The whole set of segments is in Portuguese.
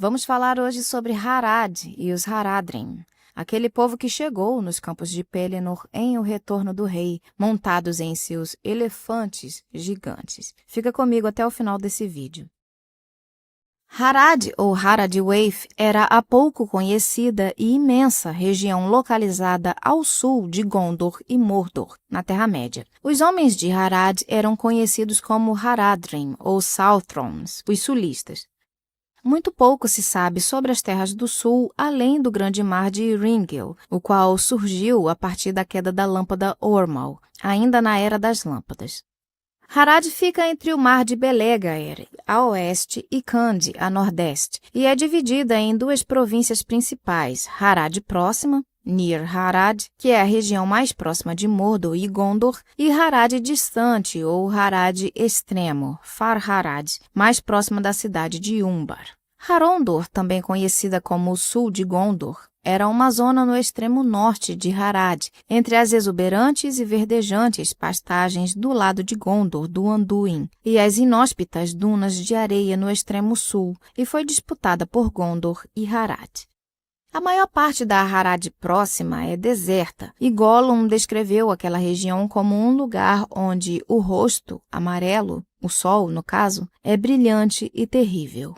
Vamos falar hoje sobre Harad e os Haradrim, aquele povo que chegou nos campos de Pelennor em O Retorno do Rei, montados em seus elefantes gigantes. Fica comigo até o final desse vídeo. Harad, ou Haradwaith, era a pouco conhecida e imensa região localizada ao sul de Gondor e Mordor, na Terra-média. Os homens de Harad eram conhecidos como Haradrim, ou Southrons, os sulistas. Muito pouco se sabe sobre as terras do sul, além do grande mar de Iringil, o qual surgiu a partir da queda da lâmpada Ormal, ainda na Era das Lâmpadas. Harad fica entre o mar de Belegaer, a oeste, e Khand, a nordeste, e é dividida em duas províncias principais, Harad próxima, Nir Harad, que é a região mais próxima de Mordor e Gondor, e Harad distante, ou Harad extremo, Far Harad, mais próxima da cidade de Umbar. Harondor, também conhecida como o sul de Gondor, era uma zona no extremo norte de Harad, entre as exuberantes e verdejantes pastagens do lado de Gondor do Anduin e as inóspitas dunas de areia no extremo sul, e foi disputada por Gondor e Harad. A maior parte da Harad próxima é deserta, e Gollum descreveu aquela região como um lugar onde o rosto, amarelo, o sol, no caso, é brilhante e terrível.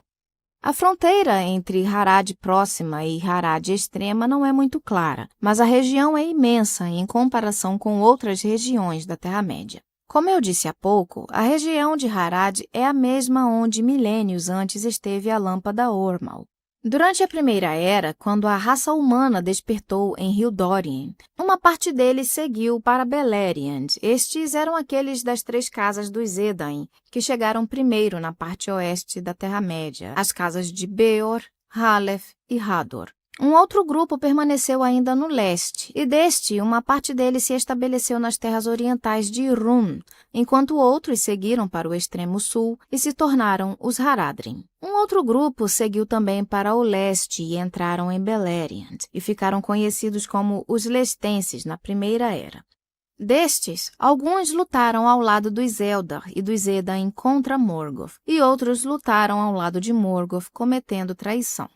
A fronteira entre Harad próxima e Harad extrema não é muito clara, mas a região é imensa em comparação com outras regiões da Terra-média. Como eu disse há pouco, a região de Harad é a mesma onde milênios antes esteve a lâmpada Ormal. Durante a Primeira Era, quando a raça humana despertou em Hildorien, uma parte deles seguiu para Beleriand. Estes eram aqueles das 3 casas dos Edain, que chegaram primeiro na parte oeste da Terra-média, as casas de Beor, Haleth e Hador. Um outro grupo permaneceu ainda no leste, e deste, uma parte deles se estabeleceu nas terras orientais de Rhûn, enquanto outros seguiram para o extremo sul e se tornaram os Haradrim. Um outro grupo seguiu também para o leste e entraram em Beleriand, e ficaram conhecidos como os Lestenses na Primeira Era. Destes, alguns lutaram ao lado dos Eldar e dos Edain contra Morgoth, e outros lutaram ao lado de Morgoth, cometendo traição.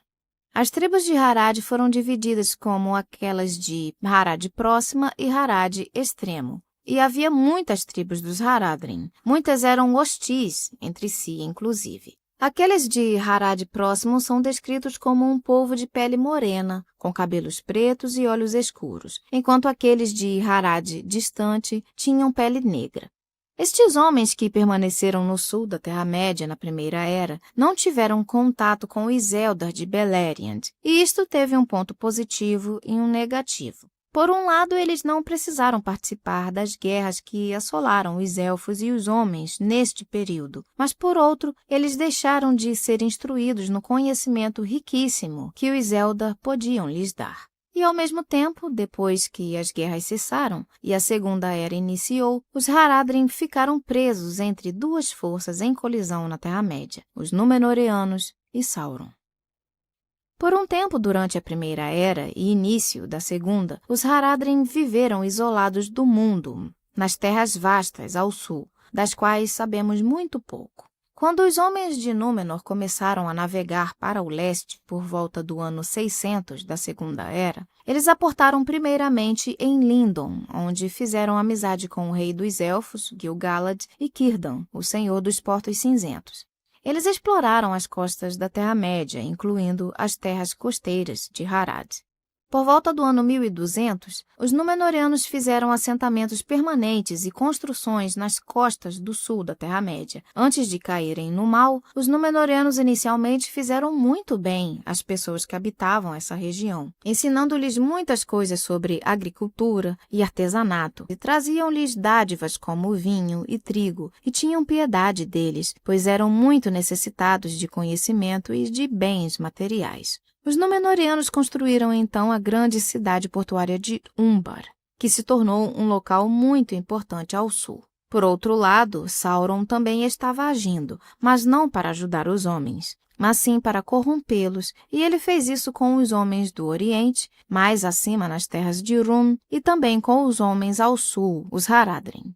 As tribos de Harad foram divididas como aquelas de Harad próxima e Harad extremo. E havia muitas tribos dos Haradrim. Muitas eram hostis entre si, inclusive. Aqueles de Harad próximo são descritos como um povo de pele morena, com cabelos pretos e olhos escuros, enquanto aqueles de Harad distante tinham pele negra. Estes homens que permaneceram no sul da Terra-média na Primeira Era não tiveram contato com os Eldar de Beleriand, e isto teve um ponto positivo e um negativo. Por um lado, eles não precisaram participar das guerras que assolaram os elfos e os homens neste período, mas por outro, eles deixaram de ser instruídos no conhecimento riquíssimo que os Eldar podiam lhes dar. E, ao mesmo tempo, depois que as guerras cessaram e a Segunda Era iniciou, os Haradrim ficaram presos entre duas forças em colisão na Terra-média, os Númenóreanos e Sauron. Por um tempo durante a Primeira Era e início da Segunda, os Haradrim viveram isolados do mundo, nas terras vastas ao sul, das quais sabemos muito pouco. Quando os homens de Númenor começaram a navegar para o leste por volta do ano 600 da Segunda Era, eles aportaram primeiramente em Lindon, onde fizeram amizade com o rei dos elfos, Gil-galad, e Círdan, o senhor dos portos cinzentos. Eles exploraram as costas da Terra-média, incluindo as terras costeiras de Harad. Por volta do ano 1200, os Númenóreanos fizeram assentamentos permanentes e construções nas costas do sul da Terra-média. Antes de caírem no mal, os Númenóreanos inicialmente fizeram muito bem às pessoas que habitavam essa região, ensinando-lhes muitas coisas sobre agricultura e artesanato, e traziam-lhes dádivas como vinho e trigo, e tinham piedade deles, pois eram muito necessitados de conhecimento e de bens materiais. Os Númenóreanos construíram então a grande cidade portuária de Umbar, que se tornou um local muito importante ao sul. Por outro lado, Sauron também estava agindo, mas não para ajudar os homens, mas sim para corrompê-los, e ele fez isso com os homens do Oriente, mais acima nas terras de Rhûn, e também com os homens ao sul, os Haradrim.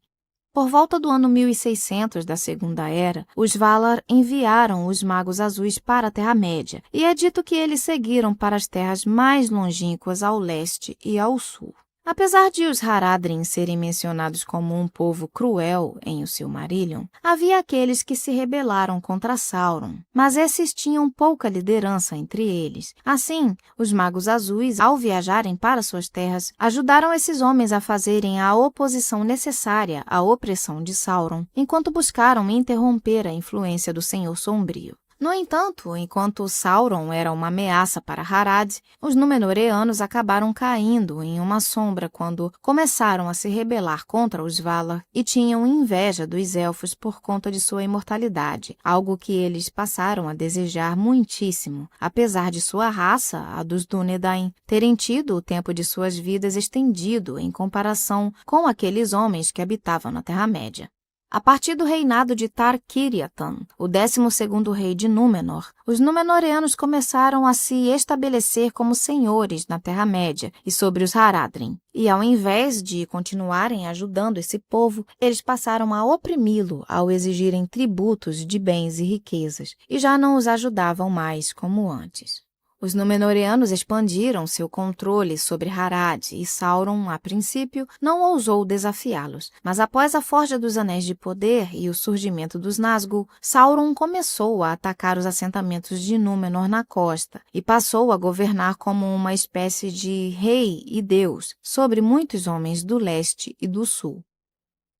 Por volta do ano 1600 da Segunda Era, os Valar enviaram os Magos Azuis para a Terra-média, e é dito que eles seguiram para as terras mais longínquas ao leste e ao sul. Apesar de os Haradrim serem mencionados como um povo cruel em O Silmarillion, havia aqueles que se rebelaram contra Sauron, mas esses tinham pouca liderança entre eles. Assim, os Magos Azuis, ao viajarem para suas terras, ajudaram esses homens a fazerem a oposição necessária à opressão de Sauron, enquanto buscaram interromper a influência do Senhor Sombrio. No entanto, enquanto Sauron era uma ameaça para Harad, os Númenóreanos acabaram caindo em uma sombra quando começaram a se rebelar contra os Valar e tinham inveja dos Elfos por conta de sua imortalidade, algo que eles passaram a desejar muitíssimo, apesar de sua raça, a dos Dúnedain, terem tido o tempo de suas vidas estendido em comparação com aqueles homens que habitavam na Terra-média. A partir do reinado de Tar-Kiriatan, o 12º rei de Númenor, os Númenóreanos começaram a se estabelecer como senhores na Terra-média e sobre os Haradrim. E ao invés de continuarem ajudando esse povo, eles passaram a oprimi-lo ao exigirem tributos de bens e riquezas, e já não os ajudavam mais como antes. Os Númenóreanos expandiram seu controle sobre Harad e Sauron, a princípio, não ousou desafiá-los. Mas após a forja dos Anéis de Poder e o surgimento dos Nazgûl, Sauron começou a atacar os assentamentos de Númenor na costa e passou a governar como uma espécie de rei e deus sobre muitos homens do leste e do sul.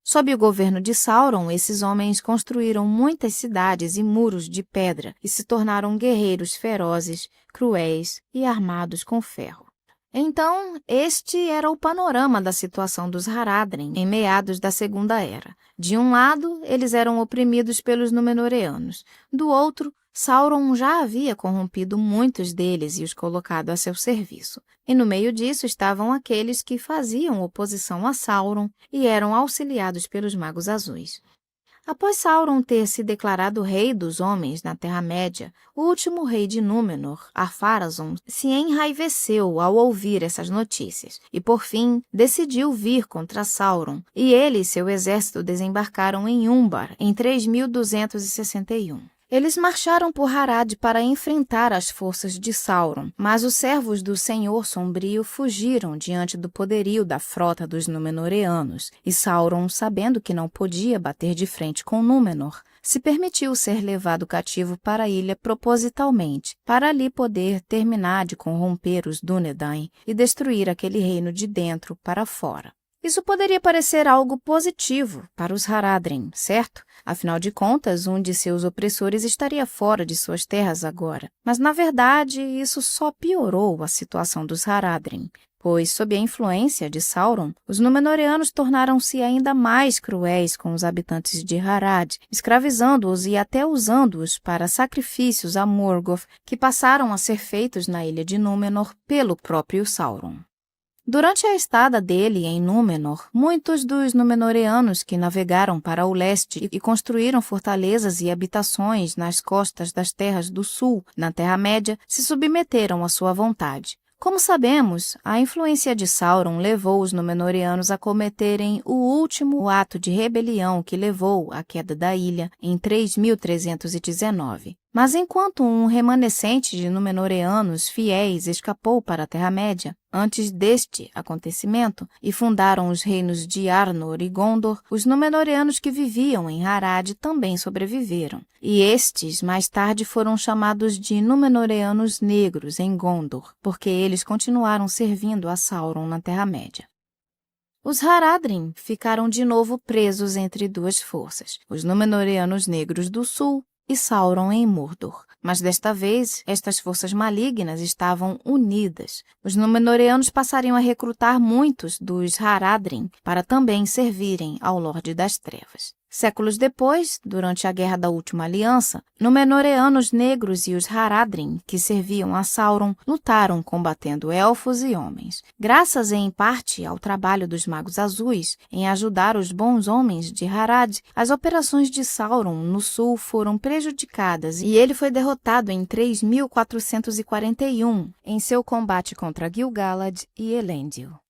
Sob o governo de Sauron, esses homens construíram muitas cidades e muros de pedra e se tornaram guerreiros ferozes, cruéis e armados com ferro. Então, este era o panorama da situação dos Haradrim em meados da Segunda Era. De um lado, eles eram oprimidos pelos Númenóreanos. Do outro, Sauron já havia corrompido muitos deles e os colocado a seu serviço. E no meio disso estavam aqueles que faziam oposição a Sauron e eram auxiliados pelos Magos Azuis. Após Sauron ter se declarado rei dos homens na Terra-média, o último rei de Númenor, Ar-Pharazôn, se enraiveceu ao ouvir essas notícias e, por fim, decidiu vir contra Sauron, e ele e seu exército desembarcaram em Umbar em 3261. Eles marcharam por Harad para enfrentar as forças de Sauron, mas os servos do Senhor Sombrio fugiram diante do poderio da frota dos Númenóreanos, e Sauron, sabendo que não podia bater de frente com Númenor, se permitiu ser levado cativo para a ilha propositalmente, para ali poder terminar de corromper os Dúnedain e destruir aquele reino de dentro para fora. Isso poderia parecer algo positivo para os Haradrim, certo? Afinal de contas, um de seus opressores estaria fora de suas terras agora. Mas, na verdade, isso só piorou a situação dos Haradrim, pois, sob a influência de Sauron, os Númenóreanos tornaram-se ainda mais cruéis com os habitantes de Harad, escravizando-os e até usando-os para sacrifícios a Morgoth, que passaram a ser feitos na ilha de Númenor pelo próprio Sauron. Durante a estada dele em Númenor, muitos dos Númenóreanos que navegaram para o leste e construíram fortalezas e habitações nas costas das terras do sul, na Terra-média, se submeteram à sua vontade. Como sabemos, a influência de Sauron levou os Númenóreanos a cometerem o último ato de rebelião que levou à queda da ilha em 3319. Mas enquanto um remanescente de Númenóreanos fiéis escapou para a Terra-média, antes deste acontecimento, e fundaram os reinos de Arnor e Gondor, os Númenóreanos que viviam em Harad também sobreviveram. E estes, mais tarde, foram chamados de Númenóreanos Negros em Gondor, porque eles continuaram servindo a Sauron na Terra-média. Os Haradrim ficaram de novo presos entre duas forças, os Númenóreanos Negros do Sul e Sauron em Mordor. Mas desta vez, estas forças malignas estavam unidas. Os Númenóreanos passariam a recrutar muitos dos Haradrim para também servirem ao Lorde das Trevas. Séculos depois, durante a Guerra da Última Aliança, Númenóreanos negros e os Haradrim, que serviam a Sauron, lutaram combatendo elfos e homens. Graças em parte ao trabalho dos Magos Azuis em ajudar os bons homens de Harad, as operações de Sauron no sul foram prejudicadas e ele foi derrotado em 3441 em seu combate contra Gil-galad e Elendil.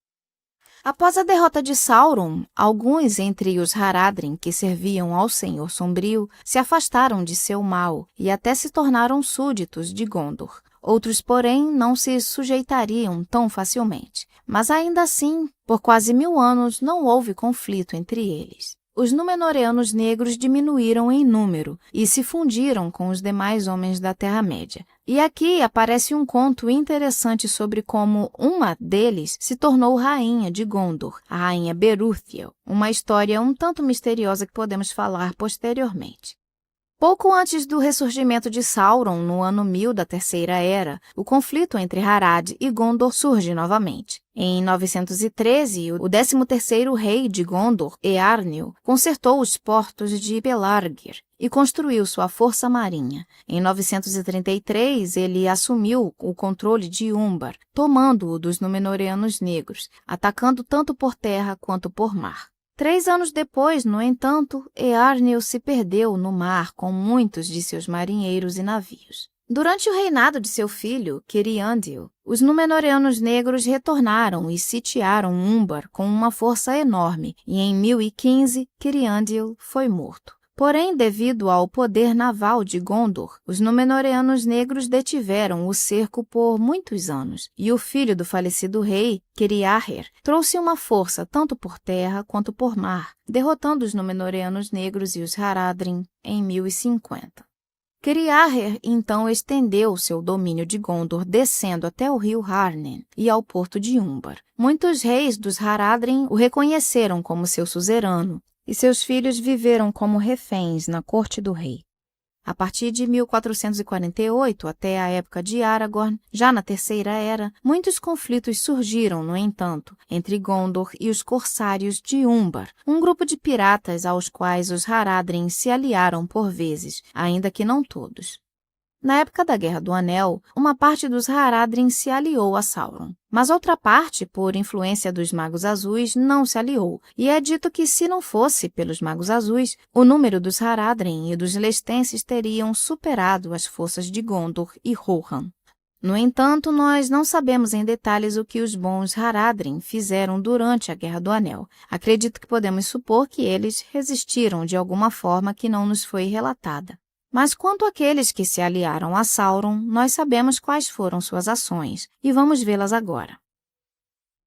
Após a derrota de Sauron, alguns entre os Haradrim que serviam ao Senhor Sombrio se afastaram de seu mal e até se tornaram súditos de Gondor. Outros, porém, não se sujeitariam tão facilmente. Mas ainda assim, por quase 1000 anos, não houve conflito entre eles. Os Númenóreanos negros diminuíram em número e se fundiram com os demais homens da Terra-média. E aqui aparece um conto interessante sobre como uma deles se tornou rainha de Gondor, a rainha Berúthiel, uma história um tanto misteriosa que podemos falar posteriormente. Pouco antes do ressurgimento de Sauron, no ano 1000 da Terceira Era, o conflito entre Harad e Gondor surge novamente. Em 913, o 13º rei de Gondor, Eärnil, consertou os portos de Pelargir e construiu sua força marinha. Em 933, ele assumiu o controle de Umbar, tomando-o dos Númenóreanos negros, atacando tanto por terra quanto por mar. 3 anos depois, no entanto, Eärnil se perdeu no mar com muitos de seus marinheiros e navios. Durante o reinado de seu filho, Ciriandil, os Númenóreanos negros retornaram e sitiaram Umbar com uma força enorme, e em 1015, Ciriandil foi morto. Porém, devido ao poder naval de Gondor, os Númenóreanos negros detiveram o cerco por muitos anos, e o filho do falecido rei, Ciriarher, trouxe uma força tanto por terra quanto por mar, derrotando os Númenóreanos negros e os Haradrim em 1050. Ciriarher então estendeu seu domínio de Gondor descendo até o rio Harnen e ao porto de Umbar. Muitos reis dos Haradrim o reconheceram como seu suzerano, e seus filhos viveram como reféns na corte do rei. A partir de 1448 até a época de Aragorn, já na Terceira Era, muitos conflitos surgiram, no entanto, entre Gondor e os corsários de Umbar, um grupo de piratas aos quais os Haradrim se aliaram por vezes, ainda que não todos. Na época da Guerra do Anel, uma parte dos Haradrim se aliou a Sauron, mas outra parte, por influência dos Magos Azuis, não se aliou, e é dito que se não fosse pelos Magos Azuis, o número dos Haradrim e dos Lestenses teriam superado as forças de Gondor e Rohan. No entanto, nós não sabemos em detalhes o que os bons Haradrim fizeram durante a Guerra do Anel. Acredito que podemos supor que eles resistiram de alguma forma que não nos foi relatada. Mas quanto àqueles que se aliaram a Sauron, nós sabemos quais foram suas ações, e vamos vê-las agora.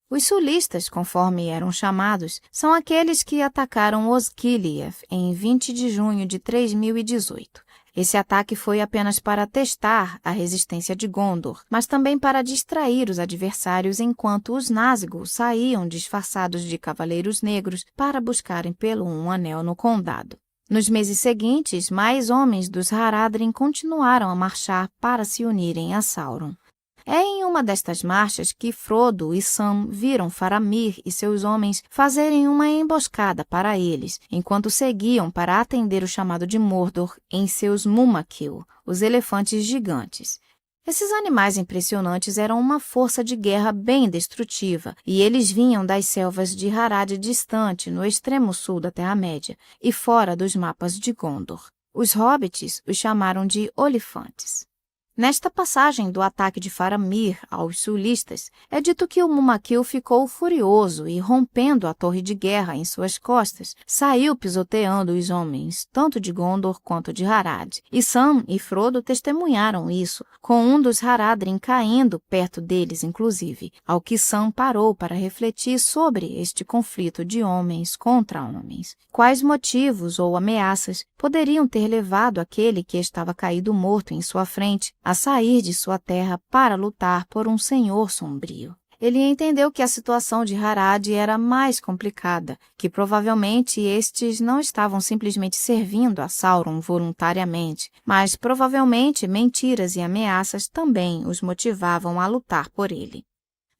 Os sulistas, conforme eram chamados, são aqueles que atacaram Osgiliath em 20 de junho de 3018. Esse ataque foi apenas para testar a resistência de Gondor, mas também para distrair os adversários enquanto os Nazgûl saíam disfarçados de cavaleiros negros para buscarem pelo um anel no condado. Nos meses seguintes, mais homens dos Haradrim continuaram a marchar para se unirem a Sauron. É em uma destas marchas que Frodo e Sam viram Faramir e seus homens fazerem uma emboscada para eles, enquanto seguiam para atender o chamado de Mordor em seus Mumakil, os elefantes gigantes. Esses animais impressionantes eram uma força de guerra bem destrutiva, e eles vinham das selvas de Harad distante, no extremo sul da Terra-média, e fora dos mapas de Gondor. Os hobbits os chamaram de Olifantes. Nesta passagem do ataque de Faramir aos sulistas, é dito que o Mumakil ficou furioso e, rompendo a torre de guerra em suas costas, saiu pisoteando os homens, tanto de Gondor quanto de Harad. E Sam e Frodo testemunharam isso, com um dos Haradrim caindo perto deles, inclusive, ao que Sam parou para refletir sobre este conflito de homens contra homens. Quais motivos ou ameaças poderiam ter levado aquele que estava caído morto em sua frente a sair de sua terra para lutar por um senhor sombrio? Ele entendeu que a situação de Harad era mais complicada, que provavelmente estes não estavam simplesmente servindo a Sauron voluntariamente, mas provavelmente mentiras e ameaças também os motivavam a lutar por ele.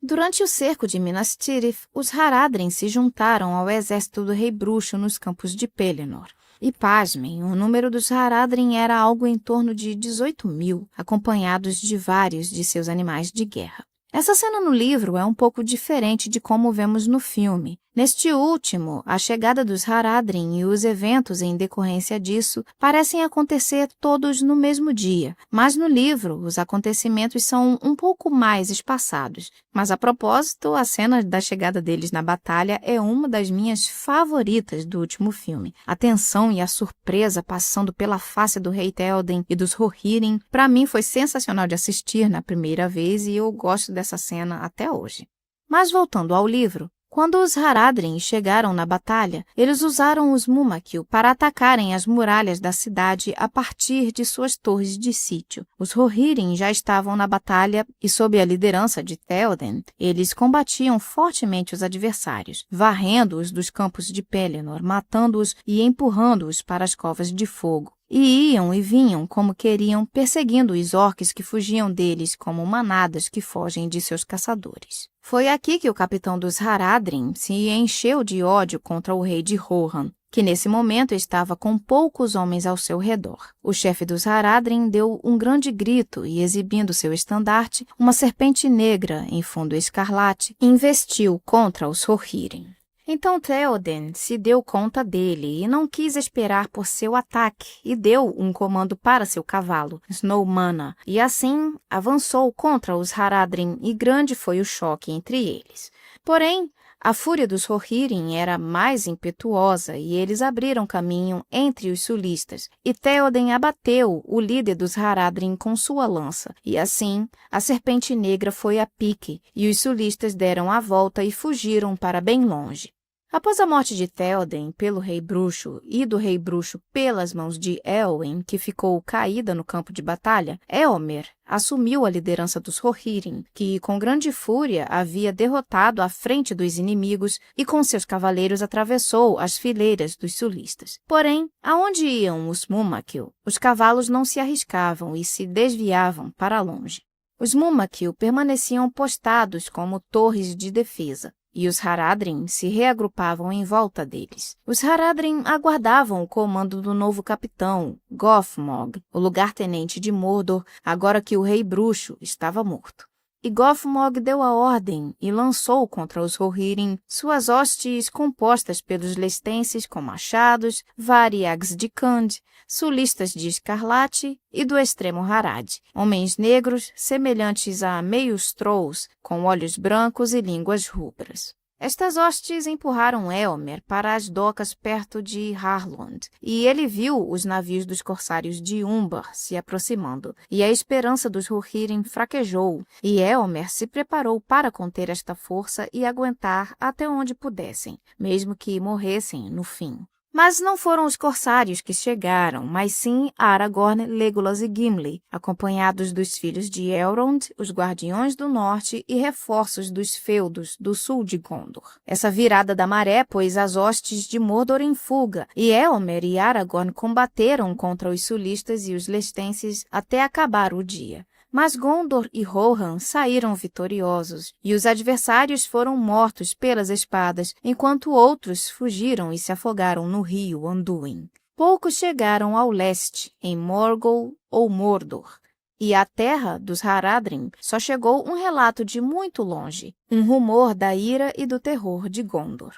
Durante o cerco de Minas Tirith, os Haradrim se juntaram ao exército do Rei Bruxo nos campos de Pelennor. E pasmem, o número dos Haradrim era algo em torno de 18.000, acompanhados de vários de seus animais de guerra. Essa cena no livro é um pouco diferente de como vemos no filme. Neste último, a chegada dos Haradrim e os eventos em decorrência disso parecem acontecer todos no mesmo dia, mas no livro os acontecimentos são um pouco mais espaçados. Mas a propósito, a cena da chegada deles na batalha é uma das minhas favoritas do último filme. A tensão e a surpresa passando pela face do rei Théoden e dos Rohirrim, para mim foi sensacional de assistir na primeira vez e eu gosto dessa cena até hoje. Mas voltando ao livro, quando os Haradrim chegaram na batalha, eles usaram os Mumakil para atacarem as muralhas da cidade a partir de suas torres de sítio. Os Rohirrim já estavam na batalha e, sob a liderança de Théoden, eles combatiam fortemente os adversários, varrendo-os dos campos de Pelennor, matando-os e empurrando-os para as covas de fogo. E iam e vinham como queriam, perseguindo os orques que fugiam deles como manadas que fogem de seus caçadores. Foi aqui que o capitão dos Haradrim se encheu de ódio contra o rei de Rohan, que nesse momento estava com poucos homens ao seu redor. O chefe dos Haradrim deu um grande grito e, exibindo seu estandarte, uma serpente negra em fundo escarlate, investiu contra os Rohirrim. Então Théoden se deu conta dele e não quis esperar por seu ataque e deu um comando para seu cavalo, Snowmana, e assim avançou contra os Haradrim e grande foi o choque entre eles. Porém, a fúria dos Rohirrim era mais impetuosa e eles abriram caminho entre os sulistas, e Théoden abateu o líder dos Haradrim com sua lança, e assim a serpente negra foi a pique, e os sulistas deram a volta e fugiram para bem longe. Após a morte de Théoden pelo rei bruxo e do rei bruxo pelas mãos de Éowyn, que ficou caída no campo de batalha, Éomer assumiu a liderança dos Rohirrim, que com grande fúria havia derrotado à frente dos inimigos e com seus cavaleiros atravessou as fileiras dos sulistas. Porém, aonde iam os Mumakil, os cavalos não se arriscavam e se desviavam para longe. Os Mumakil permaneciam postados como torres de defesa, e os Haradrim se reagrupavam em volta deles. Os Haradrim aguardavam o comando do novo capitão, Gothmog, o lugar-tenente de Mordor, agora que o rei bruxo estava morto. E Gothmog deu a ordem e lançou contra os Rohirrim suas hostes compostas pelos lestenses com machados, variags de Khand, sulistas de escarlate e do extremo Harad, homens negros semelhantes a meios trolls, com olhos brancos e línguas rubras. Estas hostes empurraram Éomer para as docas perto de Harlond, e ele viu os navios dos corsários de Umbar se aproximando, e a esperança dos Rohirrim fraquejou, e Éomer se preparou para conter esta força e aguentar até onde pudessem, mesmo que morressem no fim. Mas não foram os corsários que chegaram, mas sim Aragorn, Legolas e Gimli, acompanhados dos filhos de Elrond, os Guardiões do Norte e reforços dos feudos do sul de Gondor. Essa virada da maré pôs as hostes de Mordor em fuga, e Éomer e Aragorn combateram contra os sulistas e os lestenses até acabar o dia. Mas Gondor e Rohan saíram vitoriosos, e os adversários foram mortos pelas espadas, enquanto outros fugiram e se afogaram no rio Anduin. Poucos chegaram ao leste, em Morgul ou Mordor, e à terra dos Haradrim só chegou um relato de muito longe, um rumor da ira e do terror de Gondor.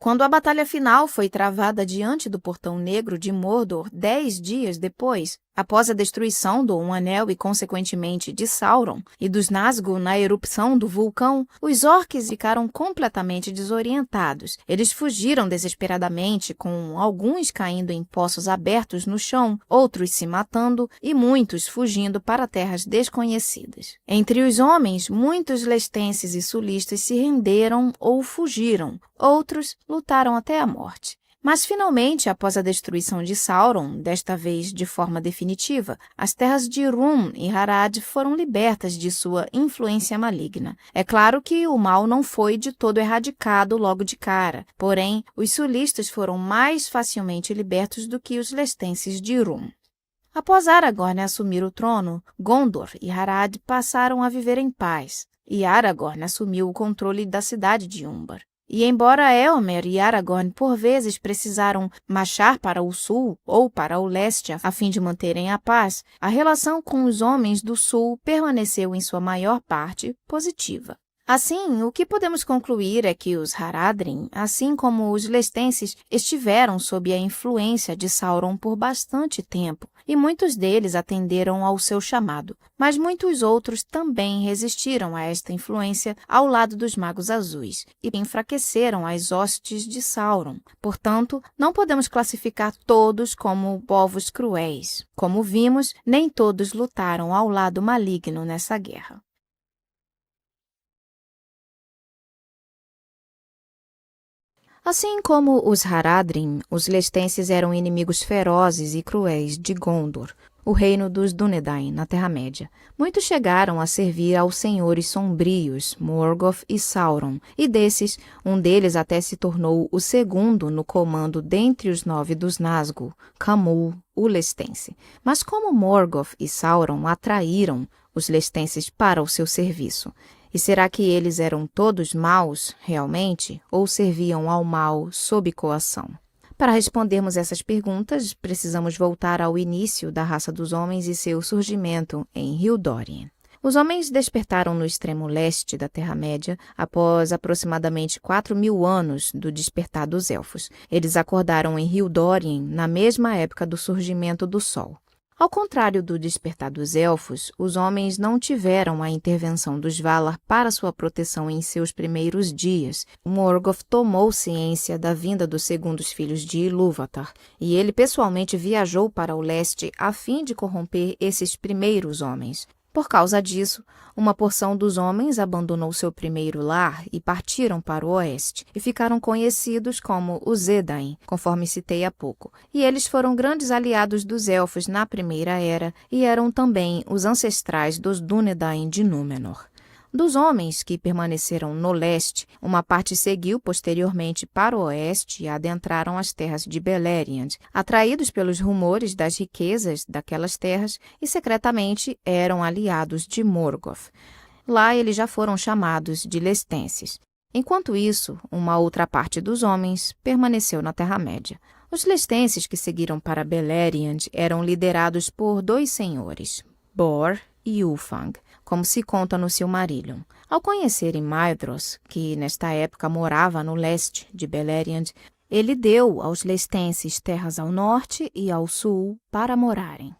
Quando a batalha final foi travada diante do Portão Negro de Mordor 10 dias depois, após a destruição do Um Anel e, consequentemente, de Sauron e dos Nazgûl na erupção do vulcão, os orques ficaram completamente desorientados. Eles fugiram desesperadamente, com alguns caindo em poços abertos no chão, outros se matando e muitos fugindo para terras desconhecidas. Entre os homens, muitos lestenses e sulistas se renderam ou fugiram, outros lutaram até a morte. Mas, finalmente, após a destruição de Sauron, desta vez de forma definitiva, as terras de Rhûn e Harad foram libertas de sua influência maligna. É claro que o mal não foi de todo erradicado logo de cara, porém, os sulistas foram mais facilmente libertos do que os lestenses de Rhûn. Após Aragorn assumir o trono, Gondor e Harad passaram a viver em paz, e Aragorn assumiu o controle da cidade de Umbar. E embora Éomer e Aragorn por vezes precisaram marchar para o sul ou para o leste a fim de manterem a paz, a relação com os homens do sul permaneceu em sua maior parte positiva. Assim, o que podemos concluir é que os Haradrim, assim como os Lestenses, estiveram sob a influência de Sauron por bastante tempo, e muitos deles atenderam ao seu chamado. Mas muitos outros também resistiram a esta influência ao lado dos Magos Azuis e enfraqueceram as hostes de Sauron. Portanto, não podemos classificar todos como povos cruéis. Como vimos, nem todos lutaram ao lado maligno nessa guerra. Assim como os Haradrim, os Lestenses eram inimigos ferozes e cruéis de Gondor, o reino dos Dúnedain, na Terra-média. Muitos chegaram a servir aos senhores sombrios, Morgoth e Sauron, e desses, um deles até se tornou o segundo no comando dentre os 9 dos Nazgûl, Camul, o Lestense. Mas como Morgoth e Sauron atraíram os Lestenses para o seu serviço? E será que eles eram todos maus, realmente, ou serviam ao mal sob coação? Para respondermos essas perguntas, precisamos voltar ao início da raça dos homens e seu surgimento em Hildórien. Os homens despertaram no extremo leste da Terra-média após aproximadamente 4.000 anos do despertar dos Elfos. Eles acordaram em Hildórien na mesma época do surgimento do Sol. Ao contrário do despertar dos Elfos, os homens não tiveram a intervenção dos Valar para sua proteção em seus primeiros dias. Morgoth tomou ciência da vinda dos segundos filhos de Ilúvatar, e ele pessoalmente viajou para o leste a fim de corromper esses primeiros homens. Por causa disso, uma porção dos homens abandonou seu primeiro lar e partiram para o oeste, e ficaram conhecidos como os Edain, conforme citei há pouco. E eles foram grandes aliados dos Elfos na Primeira Era e eram também os ancestrais dos Dúnedain de Númenor. Dos homens que permaneceram no leste, uma parte seguiu posteriormente para o oeste e adentraram as terras de Beleriand, atraídos pelos rumores das riquezas daquelas terras e secretamente eram aliados de Morgoth. Lá eles já foram chamados de Lestenses. Enquanto isso, uma outra parte dos homens permaneceu na Terra-média. Os Lestenses que seguiram para Beleriand eram liderados por 2 senhores, Bor e Ulfang, como se conta no Silmarillion. Ao conhecerem Maedhros, que nesta época morava no leste de Beleriand, ele deu aos Lestenses terras ao norte e ao sul para morarem.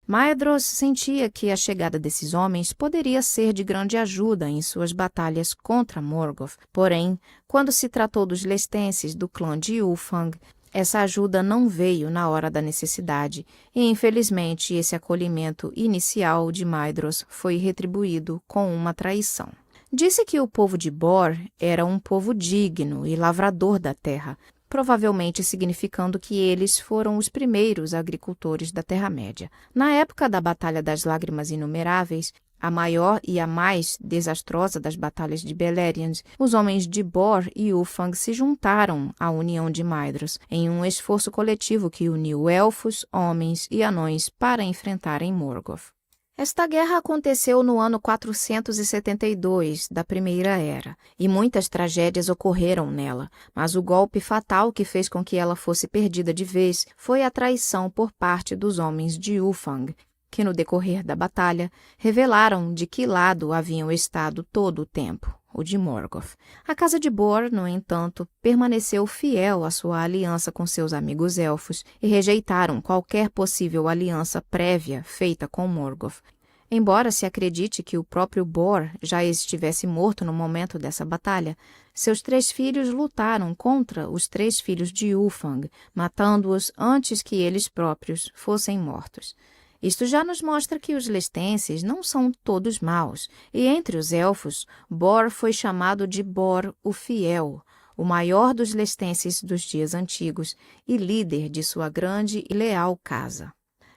Maedhros sentia que a chegada desses homens poderia ser de grande ajuda em suas batalhas contra Morgoth. Porém, quando se tratou dos Lestenses do clã de Ulfang, essa ajuda não veio na hora da necessidade e, infelizmente, esse acolhimento inicial de Maedhros foi retribuído com uma traição. Disse que o povo de Bor era um povo digno e lavrador da terra, provavelmente significando que eles foram os primeiros agricultores da Terra-média. Na época da Batalha das Lágrimas Inumeráveis, a maior e a mais desastrosa das batalhas de Beleriand, os homens de Bor e Ulfang se juntaram à união de Maedhros em um esforço coletivo que uniu elfos, homens e anões para enfrentarem Morgoth. Esta guerra aconteceu no ano 472 da Primeira Era, e muitas tragédias ocorreram nela, mas o golpe fatal que fez com que ela fosse perdida de vez foi a traição por parte dos homens de Ulfang, que no decorrer da batalha revelaram de que lado haviam estado todo o tempo, o de Morgoth. A casa de Bor, no entanto, permaneceu fiel à sua aliança com seus amigos elfos e rejeitaram qualquer possível aliança prévia feita com Morgoth. Embora se acredite que o próprio Bor já estivesse morto no momento dessa batalha, seus 3 filhos lutaram contra os 3 filhos de Ulfang, matando-os antes que eles próprios fossem mortos. Isto já nos mostra que os Lestenses não são todos maus, e entre os elfos, Bor foi chamado de Bor o Fiel, o maior dos Lestenses dos dias antigos e líder de sua grande e leal casa.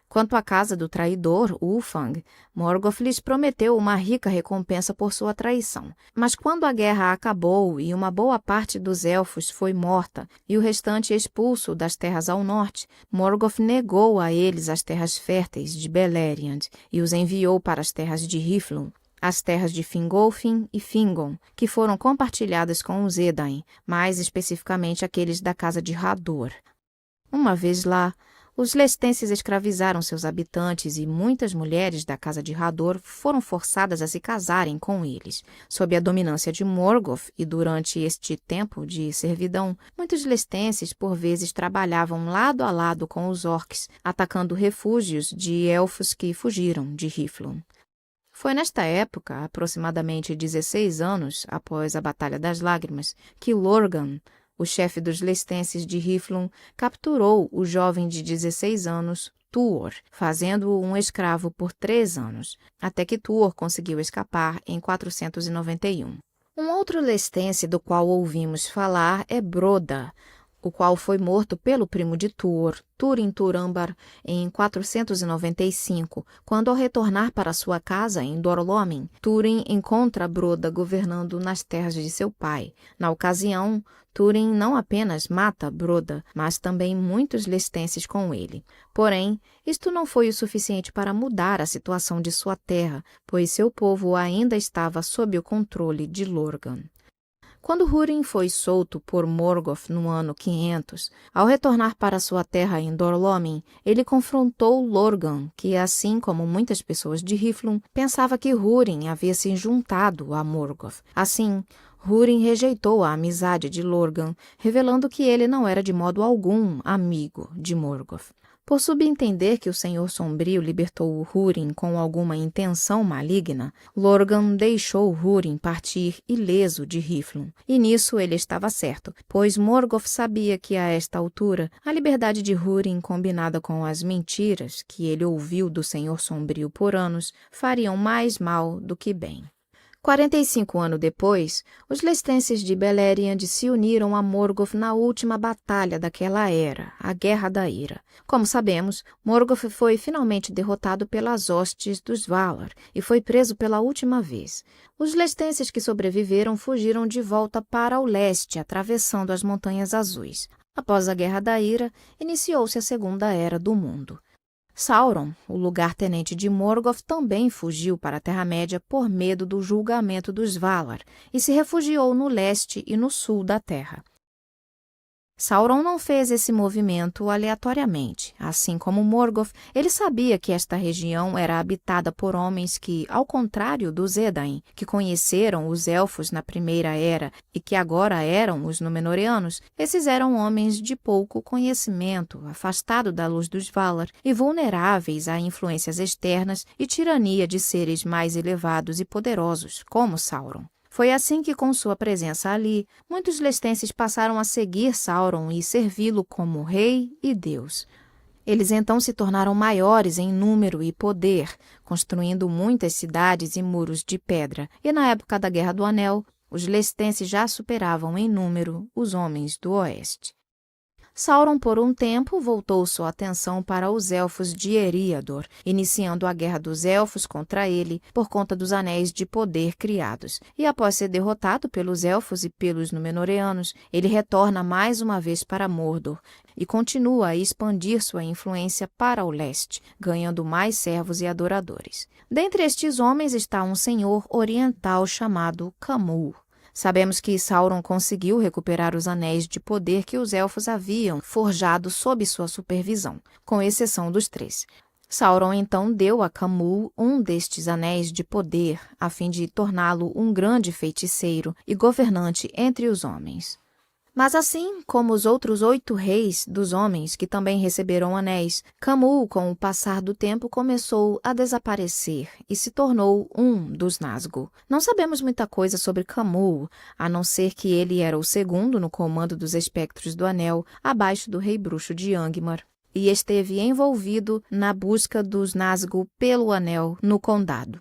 Quanto à casa do traidor, Ulfang, Morgoth lhes prometeu uma rica recompensa por sua traição. Mas quando a guerra acabou e uma boa parte dos elfos foi morta e o restante expulso das terras ao norte, Morgoth negou a eles as terras férteis de Beleriand e os enviou para as terras de Hithlum, as terras de Fingolfin e Fingon, que foram compartilhadas com os Edain, mais especificamente aqueles da casa de Hador. Uma vez lá, Os lestenses escravizaram seus habitantes e muitas mulheres da casa de Hador foram forçadas a se casarem com eles. Sob a dominância de Morgoth e durante este tempo de servidão, muitos lestenses por vezes trabalhavam lado a lado com os orcs, atacando refúgios de elfos que fugiram de Hithlum. Foi nesta época, aproximadamente 16 anos após a Batalha das Lágrimas, que Lorgan, o chefe dos lestenses de Hithlum, capturou o jovem de 16 anos, Tuor, fazendo-o um escravo por 3 anos, até que Tuor conseguiu escapar em 491. Um outro lestense do qual ouvimos falar é Broda, o qual foi morto pelo primo de Tuor, Turin-Turambar, em 495, quando ao retornar para sua casa em Dor-lómin, Túrin encontra Broda governando nas terras de seu pai. Na ocasião, Túrin não apenas mata Broda, mas também muitos lestenses com ele. Porém, isto não foi o suficiente para mudar a situação de sua terra, pois seu povo ainda estava sob o controle de Lorgan. Quando Húrin foi solto por Morgoth no ano 500, ao retornar para sua terra em Dor-lómin, ele confrontou Lorgan, que, assim como muitas pessoas de Hithlum, pensava que Húrin havia se juntado a Morgoth. Assim, Húrin rejeitou a amizade de Lorgan, revelando que ele não era de modo algum amigo de Morgoth. Por subentender que o Senhor Sombrio libertou Húrin com alguma intenção maligna, Lorgan deixou Húrin partir ileso de Hithlum. E nisso ele estava certo, pois Morgoth sabia que a esta altura a liberdade de Húrin, combinada com as mentiras que ele ouviu do Senhor Sombrio por anos, fariam mais mal do que bem. 45 anos depois, os lestenses de Beleriand se uniram a Morgoth na última batalha daquela era, a Guerra da Ira. Como sabemos, Morgoth foi finalmente derrotado pelas hostes dos Valar e foi preso pela última vez. Os lestenses que sobreviveram fugiram de volta para o leste, atravessando as Montanhas Azuis. Após a Guerra da Ira, iniciou-se a Segunda Era do Mundo. Sauron, o lugar-tenente de Morgoth, também fugiu para a Terra-média por medo do julgamento dos Valar e se refugiou no leste e no sul da Terra. Sauron não fez esse movimento aleatoriamente. Assim como Morgoth, ele sabia que esta região era habitada por homens que, ao contrário dos Edain, que conheceram os Elfos na Primeira Era e que agora eram os Númenóreanos, esses eram homens de pouco conhecimento, afastados da luz dos Valar e vulneráveis a influências externas e tirania de seres mais elevados e poderosos, como Sauron. Foi assim que, com sua presença ali, muitos lestenses passaram a seguir Sauron e servi-lo como rei e Deus. Eles então se tornaram maiores em número e poder, construindo muitas cidades e muros de pedra, e na época da Guerra do Anel, os lestenses já superavam em número os homens do Oeste. Sauron, por um tempo, voltou sua atenção para os Elfos de Eriador, iniciando a Guerra dos Elfos contra ele por conta dos Anéis de Poder criados. E após ser derrotado pelos Elfos e pelos Númenóreanos, ele retorna mais uma vez para Mordor e continua a expandir sua influência para o leste, ganhando mais servos e adoradores. Dentre estes homens está um senhor oriental chamado Camul. Sabemos que Sauron conseguiu recuperar os anéis de poder que os elfos haviam forjado sob sua supervisão, com exceção dos 3. Sauron então deu a Camul um destes anéis de poder, a fim de torná-lo um grande feiticeiro e governante entre os homens. Mas assim como os outros 8 reis dos homens que também receberam anéis, Camul, com o passar do tempo, começou a desaparecer e se tornou um dos Nazgûl. Não sabemos muita coisa sobre Camul, a não ser que ele era o segundo no comando dos Espectros do Anel, abaixo do Rei Bruxo de Angmar, e esteve envolvido na busca dos Nazgûl pelo Anel no Condado.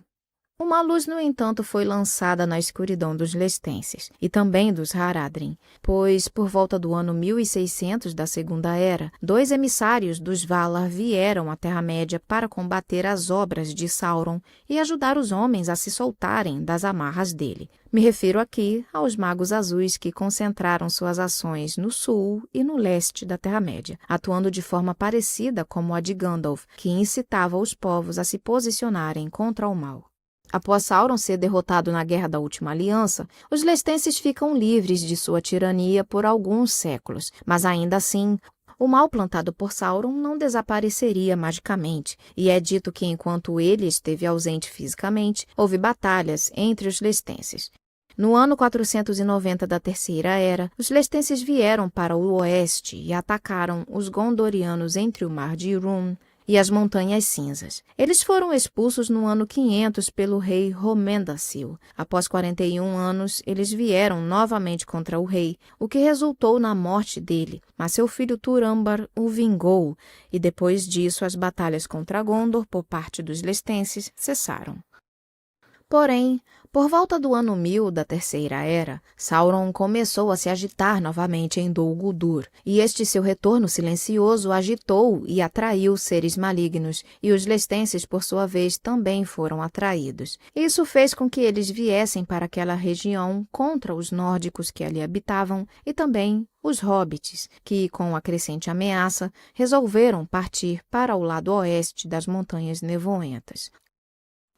Uma luz, no entanto, foi lançada na escuridão dos lestenses e também dos Haradrim, pois, por volta do ano 1600 da Segunda Era, 2 emissários dos Valar vieram à Terra-média para combater as obras de Sauron e ajudar os homens a se soltarem das amarras dele. Me refiro aqui aos Magos Azuis que concentraram suas ações no sul e no leste da Terra-média, atuando de forma parecida como a de Gandalf, que incitava os povos a se posicionarem contra o mal. Após Sauron ser derrotado na Guerra da Última Aliança, os lestenses ficam livres de sua tirania por alguns séculos, mas ainda assim, O mal plantado por Sauron não desapareceria magicamente, e é dito que enquanto ele esteve ausente fisicamente, houve batalhas entre os lestenses. No ano 490 da Terceira Era, os lestenses vieram para o oeste e atacaram os gondorianos entre o Mar de Irún e as Montanhas Cinzas. Eles foram expulsos no ano 500 pelo rei Romendacil. Após 41 anos, eles vieram novamente contra o rei, o que resultou na morte dele, mas seu filho Turambar o vingou, e depois disso as batalhas contra Gondor por parte dos lestenses cessaram. Porém, por volta do ano 1000 da Terceira Era, Sauron começou a se agitar novamente em Dol Guldur, e este seu retorno silencioso agitou e atraiu seres malignos, e os lestenses, por sua vez, também foram atraídos. Isso fez com que eles viessem para aquela região contra os nórdicos que ali habitavam e também os hobbits, que, com a crescente ameaça, resolveram partir para o lado oeste das Montanhas Nevoentas.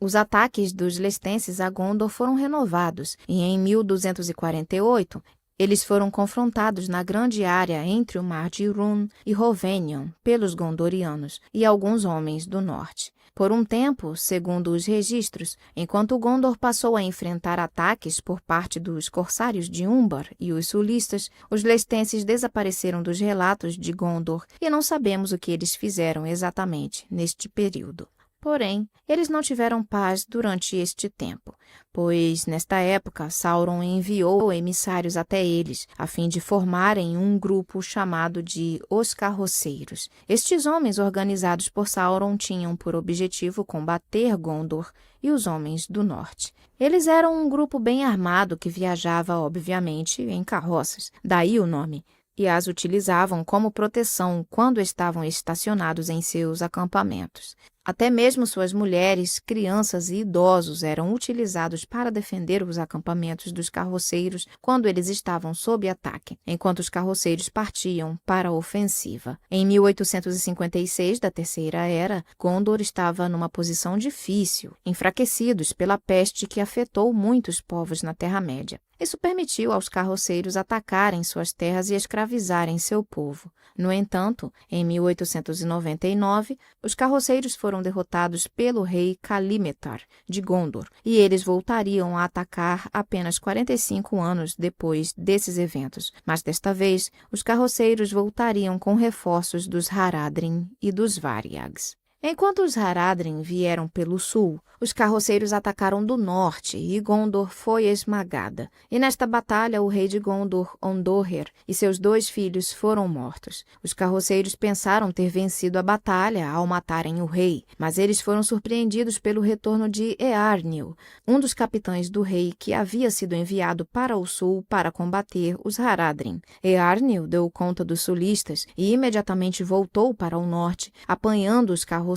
Os ataques dos lestenses a Gondor foram renovados, e em 1248, eles foram confrontados na grande área entre o Mar de Irún e Rhovenion pelos gondorianos e alguns homens do norte. Por um tempo, segundo os registros, enquanto Gondor passou a enfrentar ataques por parte dos corsários de Umbar e os sulistas, os lestenses desapareceram dos relatos de Gondor e não sabemos o que eles fizeram exatamente neste período. Porém, eles não tiveram paz durante este tempo, pois, nesta época, Sauron enviou emissários até eles, a fim de formarem um grupo chamado de Os Carroceiros. Estes homens organizados por Sauron tinham por objetivo combater Gondor e os homens do norte. Eles eram um grupo bem armado que viajava, obviamente, em carroças, daí o nome, e as utilizavam como proteção quando estavam estacionados em seus acampamentos. Até mesmo suas mulheres, crianças e idosos eram utilizados para defender os acampamentos dos carroceiros quando eles estavam sob ataque, enquanto os carroceiros partiam para a ofensiva. Em 1856 da Terceira Era, Gondor estava numa posição difícil, enfraquecidos pela peste que afetou muitos povos na Terra-média. Isso permitiu aos carroceiros atacarem suas terras e escravizarem seu povo. No entanto, em 1899, os carroceiros foram derrotados pelo rei Kalimetar, de Gondor, e eles voltariam a atacar apenas 45 anos depois desses eventos. Mas desta vez, os carroceiros voltariam com reforços dos Haradrim e dos Variags. Enquanto os Haradrim vieram pelo sul, os carroceiros atacaram do norte e Gondor foi esmagada. E nesta batalha, o rei de Gondor, Ondoher, e seus 2 filhos foram mortos. Os carroceiros pensaram ter vencido a batalha ao matarem o rei, mas eles foram surpreendidos pelo retorno de Eärnil, um dos capitães do rei que havia sido enviado para o sul para combater os Haradrim. Eärnil deu conta dos sulistas e imediatamente voltou para o norte, apanhando os carroceiros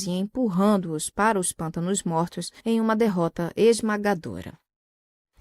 e empurrando-os para os Pântanos Mortos em uma derrota esmagadora.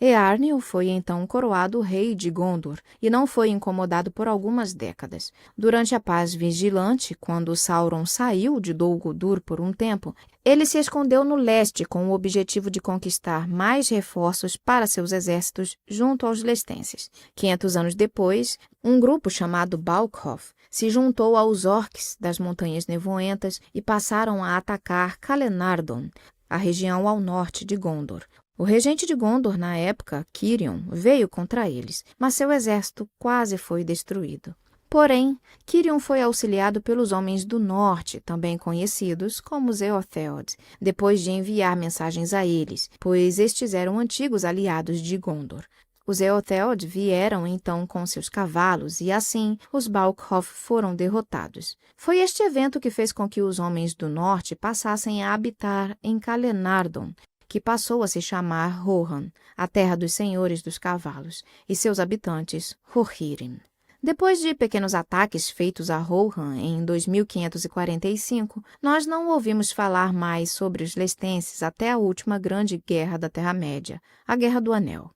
Eärnil foi então coroado rei de Gondor e não foi incomodado por algumas décadas. Durante a Paz Vigilante, quando Sauron saiu de Dol Guldur por um tempo, ele se escondeu no leste com o objetivo de conquistar mais reforços para seus exércitos junto aos lestenses. 500 anos depois, um grupo chamado Balkhof se juntou aos orcs das Montanhas Nevoentas e passaram a atacar Calenardon, a região ao norte de Gondor. O regente de Gondor, na época, Cirion, veio contra eles, mas seu exército quase foi destruído. Porém, Cirion foi auxiliado pelos homens do norte, também conhecidos como os Eotheod, depois de enviar mensagens a eles, pois estes eram antigos aliados de Gondor. Os Eotheod vieram então com seus cavalos e assim os Balkhof foram derrotados. Foi este evento que fez com que os homens do norte passassem a habitar em Calenardon, que passou a se chamar Rohan, a terra dos senhores dos cavalos, e seus habitantes Rohirrim. Depois de pequenos ataques feitos a Rohan em 2545, nós não ouvimos falar mais sobre os lestenses até a última grande guerra da Terra-média, a Guerra do Anel.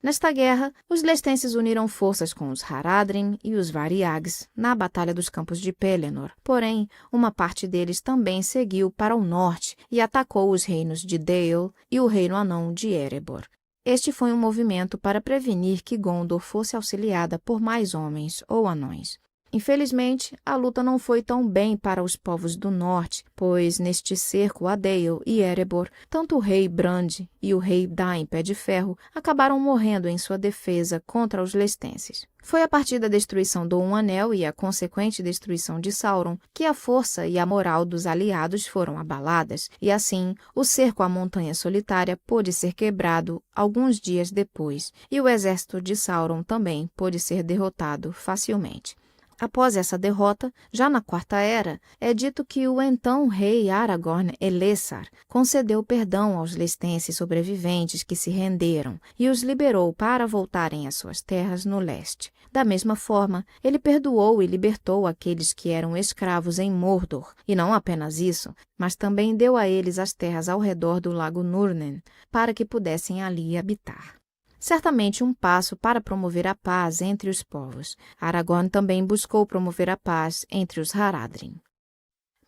Nesta guerra, os lestenses uniram forças com os Haradrim e os Variags na Batalha dos Campos de Pelennor. Porém, uma parte deles também seguiu para o norte e atacou os reinos de Dale e o reino anão de Erebor. Este foi um movimento para prevenir que Gondor fosse auxiliada por mais homens ou anões. Infelizmente, a luta não foi tão bem para os povos do norte, pois neste cerco Adale e Erebor, tanto o rei Brand e o rei Dain Pé de Ferro acabaram morrendo em sua defesa contra os lestenses. Foi a partir da destruição do Anel e a consequente destruição de Sauron que a força e a moral dos aliados foram abaladas, e assim o cerco à Montanha Solitária pôde ser quebrado alguns dias depois, e o exército de Sauron também pôde ser derrotado facilmente. Após essa derrota, já na Quarta Era, é dito que o então rei Aragorn Elessar concedeu perdão aos lestenses sobreviventes que se renderam e os liberou para voltarem às suas terras no leste. Da mesma forma, ele perdoou e libertou aqueles que eram escravos em Mordor, e não apenas isso, mas também deu a eles as terras ao redor do lago Nurnen, para que pudessem ali habitar. Certamente um passo para promover a paz entre os povos. Aragorn também buscou promover a paz entre os Haradrim.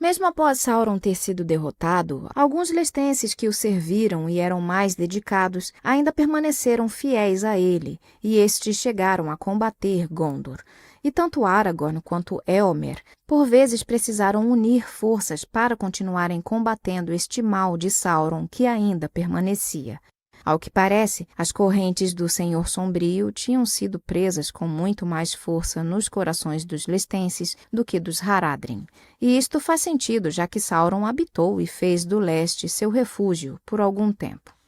Mesmo após Sauron ter sido derrotado, alguns lestenses que o serviram e eram mais dedicados ainda permaneceram fiéis a ele, e estes chegaram a combater Gondor. E tanto Aragorn quanto Éomer, por vezes precisaram unir forças para continuarem combatendo este mal de Sauron que ainda permanecia. Ao que parece, as correntes do Senhor Sombrio tinham sido presas com muito mais força nos corações dos lestenses do que dos Haradrim. E isto faz sentido, já que Sauron habitou e fez do leste seu refúgio por algum tempo.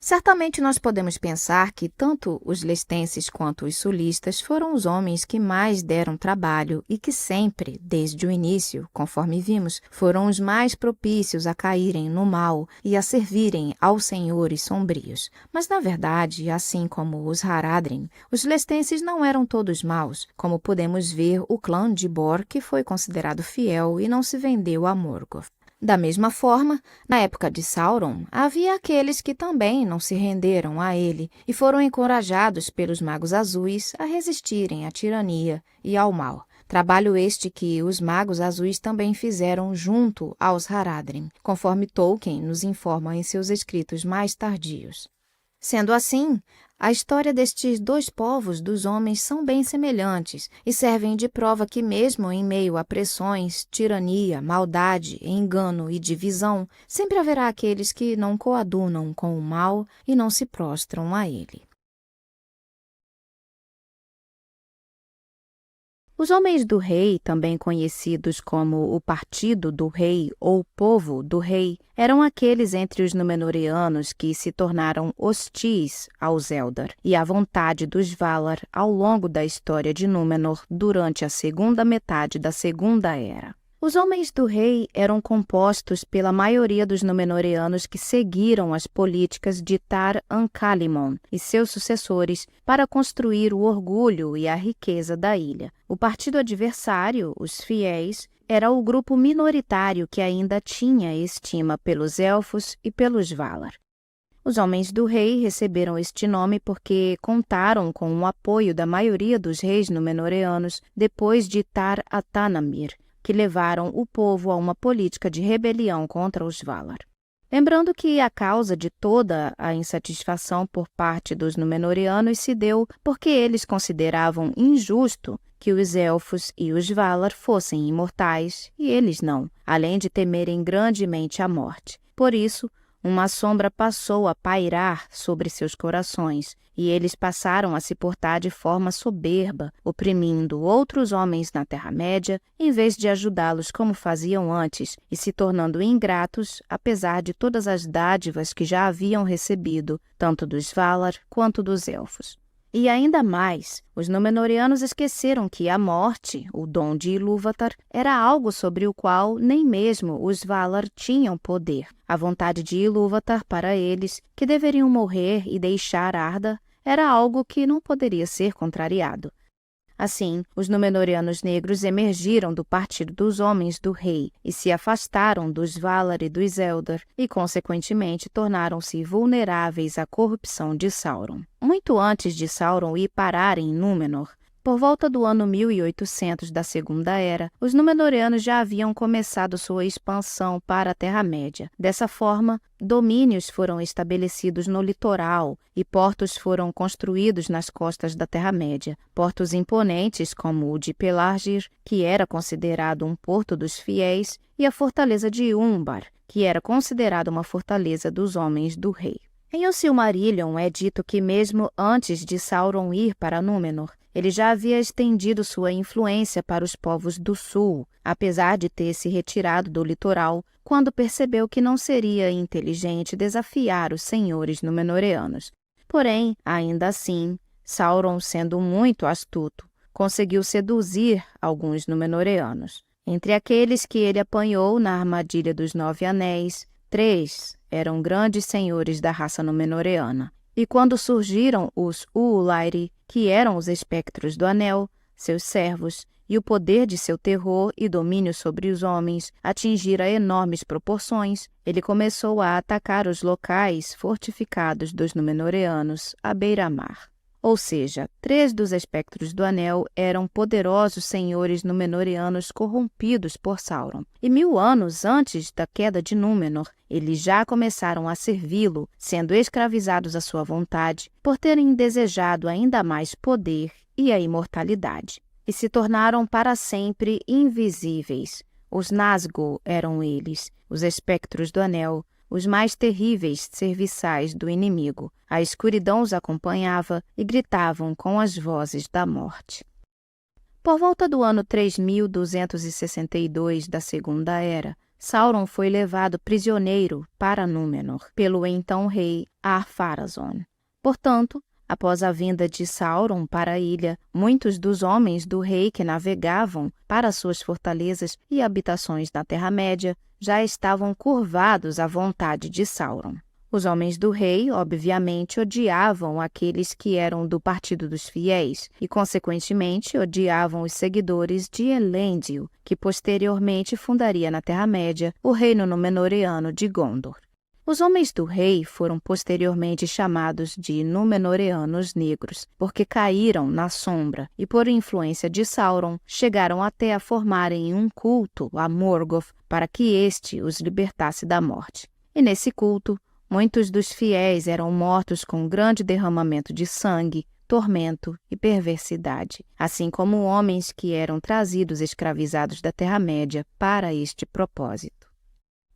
Certamente nós podemos pensar que tanto os lestenses quanto os sulistas foram os homens que mais deram trabalho e que sempre, desde o início, conforme vimos, foram os mais propícios a caírem no mal e a servirem aos senhores sombrios. Mas, na verdade, assim como os Haradrim, os lestenses não eram todos maus, como podemos ver o clã de Bor, que foi considerado fiel e não se vendeu a Morgoth. Da mesma forma, na época de Sauron, havia aqueles que também não se renderam a ele e foram encorajados pelos Magos Azuis a resistirem à tirania e ao mal. Trabalho este que os Magos Azuis também fizeram junto aos Haradrim, conforme Tolkien nos informa em seus escritos mais tardios. Sendo assim, a história destes dois povos dos homens são bem semelhantes e servem de prova que mesmo em meio a pressões, tirania, maldade, engano e divisão, sempre haverá aqueles que não coadunam com o mal e não se prostram a ele. Os homens do rei, também conhecidos como o Partido do Rei ou Povo do Rei, eram aqueles entre os Númenóreanos que se tornaram hostis aos Eldar e à vontade dos Valar ao longo da história de Númenor durante a segunda metade da Segunda Era. Os homens do rei eram compostos pela maioria dos Númenóreanos que seguiram as políticas de Tar-Ankalimon e seus sucessores para construir o orgulho e a riqueza da ilha. O partido adversário, os Fiéis, era o grupo minoritário que ainda tinha estima pelos Elfos e pelos Valar. Os homens do rei receberam este nome porque contaram com o apoio da maioria dos reis Númenóreanos depois de Tar-Atanamir, que levaram o povo a uma política de rebelião contra os Valar. Lembrando que a causa de toda a insatisfação por parte dos Númenóreanos se deu porque eles consideravam injusto que os Elfos e os Valar fossem imortais e eles não, além de temerem grandemente a morte. Por isso, uma sombra passou a pairar sobre seus corações, e eles passaram a se portar de forma soberba, oprimindo outros homens na Terra-média, em vez de ajudá-los como faziam antes, e se tornando ingratos, apesar de todas as dádivas que já haviam recebido, tanto dos Valar quanto dos Elfos. E ainda mais, os Númenóreanos esqueceram que a morte, o dom de Ilúvatar, era algo sobre o qual nem mesmo os Valar tinham poder. A vontade de Ilúvatar para eles, que deveriam morrer e deixar Arda, era algo que não poderia ser contrariado. Assim, os Númenóreanos negros emergiram do partido dos homens do rei e se afastaram dos Valar e dos Eldar e, consequentemente, tornaram-se vulneráveis à corrupção de Sauron. Muito antes de Sauron ir parar em Númenor, Por volta do ano 1800 da Segunda Era, os Númenóreanos já haviam começado sua expansão para a Terra-média. Dessa forma, domínios foram estabelecidos no litoral e portos foram construídos nas costas da Terra-média. Portos imponentes como o de Pelargir, que era considerado um porto dos fiéis, e a fortaleza de Umbar, que era considerada uma fortaleza dos homens do rei. Em O Silmarillion é dito que mesmo antes de Sauron ir para Númenor, ele já havia estendido sua influência para os povos do sul, apesar de ter se retirado do litoral quando percebeu que não seria inteligente desafiar os senhores númenóreanos. Porém, ainda assim, Sauron, sendo muito astuto, conseguiu seduzir alguns númenóreanos. Entre aqueles que ele apanhou na armadilha dos 9 anéis, 3 eram grandes senhores da raça númenóreana. E quando surgiram os Uulairi, que eram os espectros do Anel, seus servos, e o poder de seu terror e domínio sobre os homens atingira enormes proporções, ele começou a atacar os locais fortificados dos Númenóreanos à beira-mar. Ou seja, 3 dos espectros do Anel eram poderosos senhores númenóreanos corrompidos por Sauron. E 1000 anos antes da queda de Númenor, eles já começaram a servi-lo, sendo escravizados à sua vontade, por terem desejado ainda mais poder e a imortalidade. E se tornaram para sempre invisíveis. Os Nazgûl eram eles, os espectros do Anel, os mais terríveis serviçais do inimigo. A escuridão os acompanhava e gritavam com as vozes da morte. Por volta do ano 3262 da Segunda Era, Sauron foi levado prisioneiro para Númenor pelo então rei Ar-Pharazôn. Portanto, após a vinda de Sauron para a ilha, muitos dos homens do rei que navegavam para suas fortalezas e habitações na Terra-média já estavam curvados à vontade de Sauron. Os homens do rei, obviamente, odiavam aqueles que eram do partido dos fiéis e, consequentemente, odiavam os seguidores de Elendil, que posteriormente fundaria na Terra-média o reino númenóreano de Gondor. Os homens do rei foram posteriormente chamados de Númenóreanos Negros, porque caíram na sombra e, por influência de Sauron, chegaram até a formarem um culto a Morgoth para que este os libertasse da morte. E nesse culto, muitos dos fiéis eram mortos com grande derramamento de sangue, tormento e perversidade, assim como homens que eram trazidos escravizados da Terra-média para este propósito.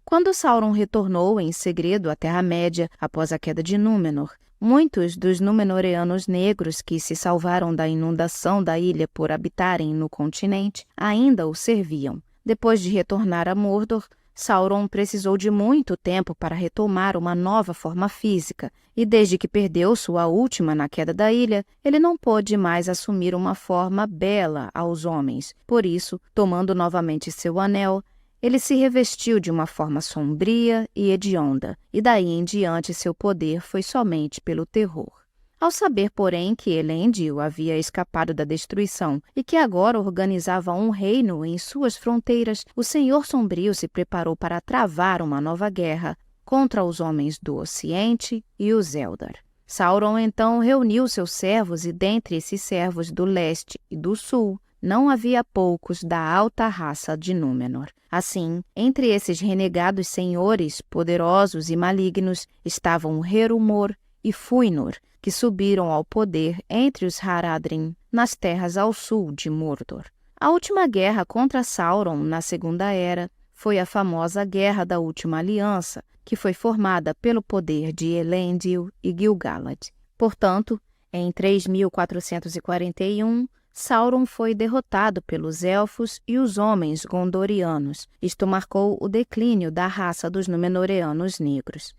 Quando Sauron retornou em segredo à Terra-média após a queda de Númenor, muitos dos Númenóreanos negros que se salvaram da inundação da ilha por habitarem no continente ainda o serviam. Depois de retornar a Mordor, Sauron precisou de muito tempo para retomar uma nova forma física, e desde que perdeu sua última na queda da ilha, ele não pôde mais assumir uma forma bela aos homens. Por isso, tomando novamente seu anel, ele se revestiu de uma forma sombria e hedionda, e daí em diante seu poder foi somente pelo terror. Ao saber, porém, que Elendil havia escapado da destruição e que agora organizava um reino em suas fronteiras, o Senhor Sombrio se preparou para travar uma nova guerra contra os homens do Ocidente e os Eldar. Sauron então reuniu seus servos e dentre esses servos do leste e do sul, não havia poucos da alta raça de Númenor. Assim, entre esses renegados senhores, poderosos e malignos, estavam Herumor e Fúinor, que subiram ao poder entre os Haradrim, nas terras ao sul de Mordor. A última guerra contra Sauron na Segunda Era foi a famosa Guerra da Última Aliança, que foi formada pelo poder de Elendil e Gil-galad. Portanto, em 3441, Sauron foi derrotado pelos elfos e os homens gondorianos. Isto marcou o declínio da raça dos Númenóreanos negros.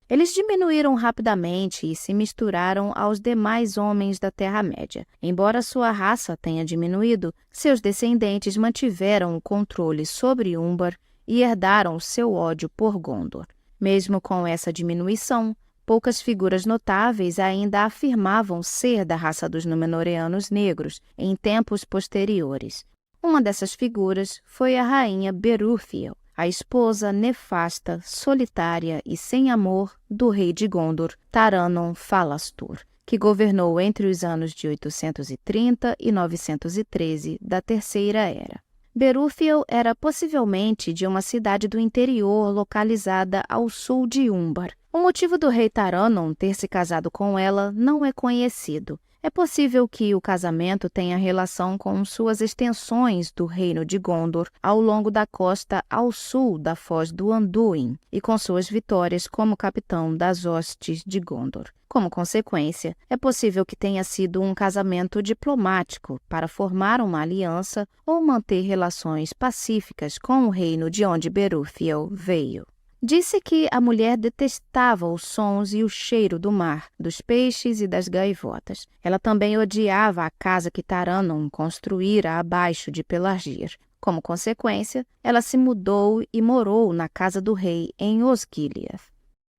Eles diminuíram rapidamente e se misturaram aos demais homens da Terra-média. Embora sua raça tenha diminuído, seus descendentes mantiveram o controle sobre Umbar e herdaram seu ódio por Gondor. Mesmo com essa diminuição, poucas figuras notáveis ainda afirmavam ser da raça dos Númenóreanos negros em tempos posteriores. Uma dessas figuras foi a rainha Berúthiel, a esposa nefasta, solitária e sem amor do rei de Gondor, Taranon Falastur, que governou entre os anos de 830 e 913 da Terceira Era. Berúfiel era possivelmente de uma cidade do interior localizada ao sul de Umbar. O motivo do rei Taranon ter se casado com ela não é conhecido. É possível que o casamento tenha relação com suas extensões do reino de Gondor ao longo da costa ao sul da Foz do Anduin e com suas vitórias como capitão das hostes de Gondor. Como consequência, é possível que tenha sido um casamento diplomático para formar uma aliança ou manter relações pacíficas com o reino de onde Berúfiel veio. Disse que a mulher detestava os sons e o cheiro do mar, dos peixes e das gaivotas. Ela também odiava a casa que Taranon construíra abaixo de Pelargir. Como consequência, ela se mudou e morou na casa do rei em Osgiliath.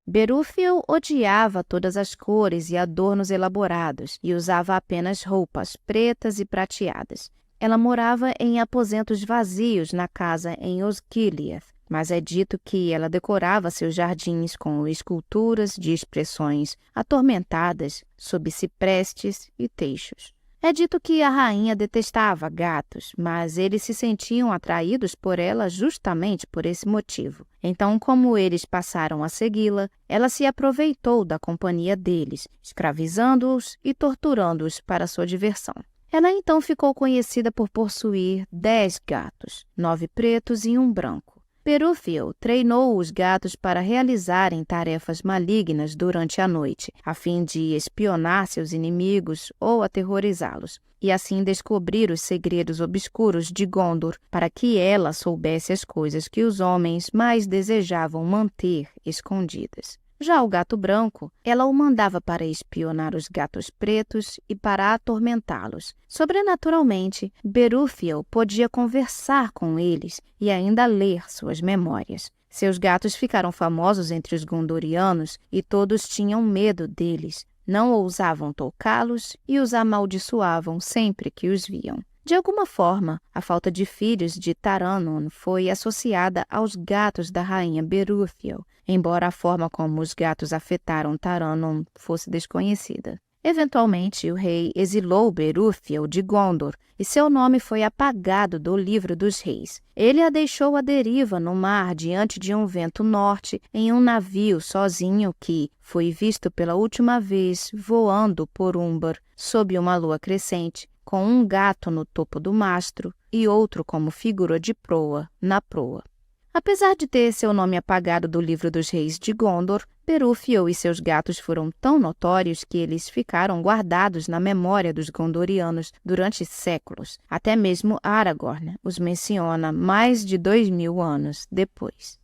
Berúfiel odiava todas as cores e adornos elaborados e usava apenas roupas pretas e prateadas. Ela morava em aposentos vazios na casa em Osgiliath, mas é dito que ela decorava seus jardins com esculturas de expressões atormentadas sob ciprestes e teixos. É dito que a rainha detestava gatos, mas eles se sentiam atraídos por ela justamente por esse motivo. Então, como eles passaram a segui-la, ela se aproveitou da companhia deles, escravizando-os e torturando-os para sua diversão. Ela então ficou conhecida por possuir 10 gatos, 9 pretos e um branco. Berúfiel treinou os gatos para realizarem tarefas malignas durante a noite, a fim de espionar seus inimigos ou aterrorizá-los, e assim descobrir os segredos obscuros de Gondor para que ela soubesse as coisas que os homens mais desejavam manter escondidas. Já o gato branco, ela o mandava para espionar os gatos pretos e para atormentá-los. Sobrenaturalmente, Berúfiel podia conversar com eles e ainda ler suas memórias. Seus gatos ficaram famosos entre os gondorianos e todos tinham medo deles. Não ousavam tocá-los e os amaldiçoavam sempre que os viam. De alguma forma, a falta de filhos de Taranon foi associada aos gatos da rainha Berúfiel, embora a forma como os gatos afetaram Taranon fosse desconhecida. Eventualmente, o rei exilou Berúfiel de Gondor e seu nome foi apagado do livro dos reis. Ele a deixou à deriva no mar diante de um vento norte em um navio sozinho que foi visto pela última vez voando por Umbar sob uma lua crescente, com um gato no topo do mastro e outro como figura de proa na proa. Apesar de ter seu nome apagado do livro dos reis de Gondor, Berúfiel e seus gatos foram tão notórios que eles ficaram guardados na memória dos gondorianos durante séculos. Até mesmo Aragorn os menciona mais de 2000 anos depois.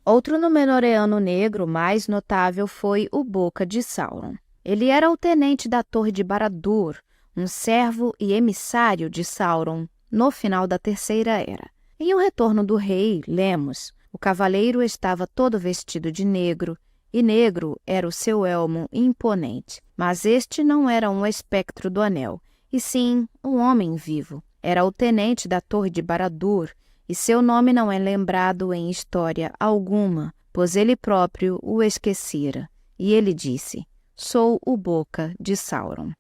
Outro Númenoreano negro mais notável foi o Boca de Sauron. Ele era o tenente da Torre de Barad-dûr, um servo e emissário de Sauron no final da Terceira Era. Em O Retorno do Rei, lemos: o cavaleiro estava todo vestido de negro, e negro era o seu elmo imponente. Mas este não era um espectro do anel, e sim um homem vivo. Era o tenente da Torre de Barad-dûr, e seu nome não é lembrado em história alguma, pois ele próprio o esquecera. E ele disse: sou o Boca de Sauron.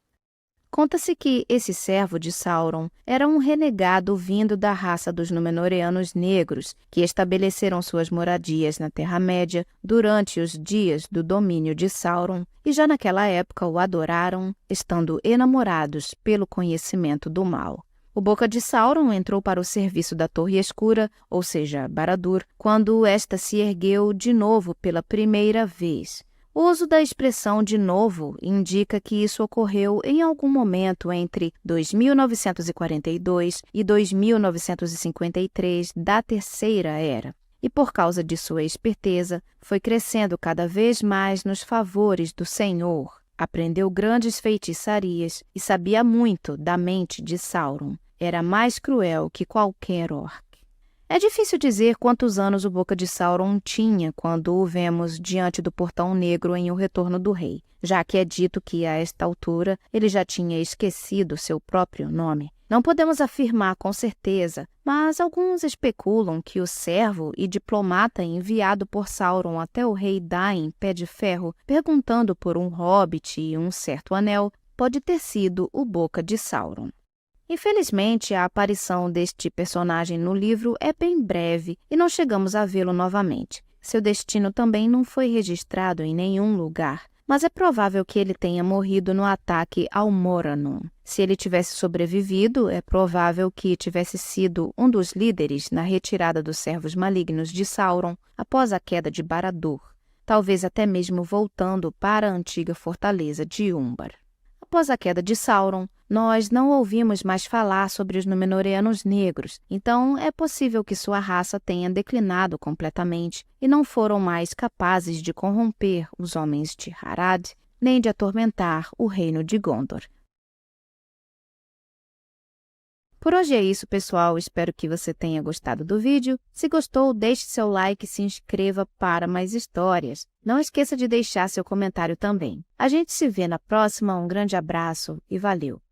Conta-se que esse servo de Sauron era um renegado vindo da raça dos Númenoreanos negros, que estabeleceram suas moradias na Terra-média durante os dias do domínio de Sauron, e já naquela época o adoraram, estando enamorados pelo conhecimento do mal. O Boca de Sauron entrou para o serviço da Torre Escura, ou seja, Barad-dûr, quando esta se ergueu de novo pela primeira vez. O uso da expressão de novo indica que isso ocorreu em algum momento entre 2942 e 2953 da Terceira Era, e por causa de sua esperteza, foi crescendo cada vez mais nos favores do Senhor. Aprendeu grandes feitiçarias e sabia muito da mente de Sauron. Era mais cruel que qualquer orc. É difícil dizer quantos anos o Boca de Sauron tinha quando o vemos diante do Portão Negro em O Retorno do Rei, já que é dito que, a esta altura, ele já tinha esquecido seu próprio nome. Não podemos afirmar com certeza, mas alguns especulam que o servo e diplomata enviado por Sauron até o rei Dain Pé de Ferro, perguntando por um hobbit e um certo anel, pode ter sido o Boca de Sauron. Infelizmente, a aparição deste personagem no livro é bem breve e não chegamos a vê-lo novamente. Seu destino também não foi registrado em nenhum lugar, mas é provável que ele tenha morrido no ataque ao Morannon. Se ele tivesse sobrevivido, é provável que tivesse sido um dos líderes na retirada dos servos malignos de Sauron após a queda de Barad-dûr, talvez até mesmo voltando para a antiga fortaleza de Umbar. Após a queda de Sauron, nós não ouvimos mais falar sobre os Númenóreanos negros, então é possível que sua raça tenha declinado completamente e não foram mais capazes de corromper os homens de Harad, nem de atormentar o reino de Gondor. Por hoje é isso, pessoal. Espero que você tenha gostado do vídeo. Se gostou, deixe seu like e se inscreva para mais histórias. Não esqueça de deixar seu comentário também. A gente se vê na próxima. Um grande abraço e valeu!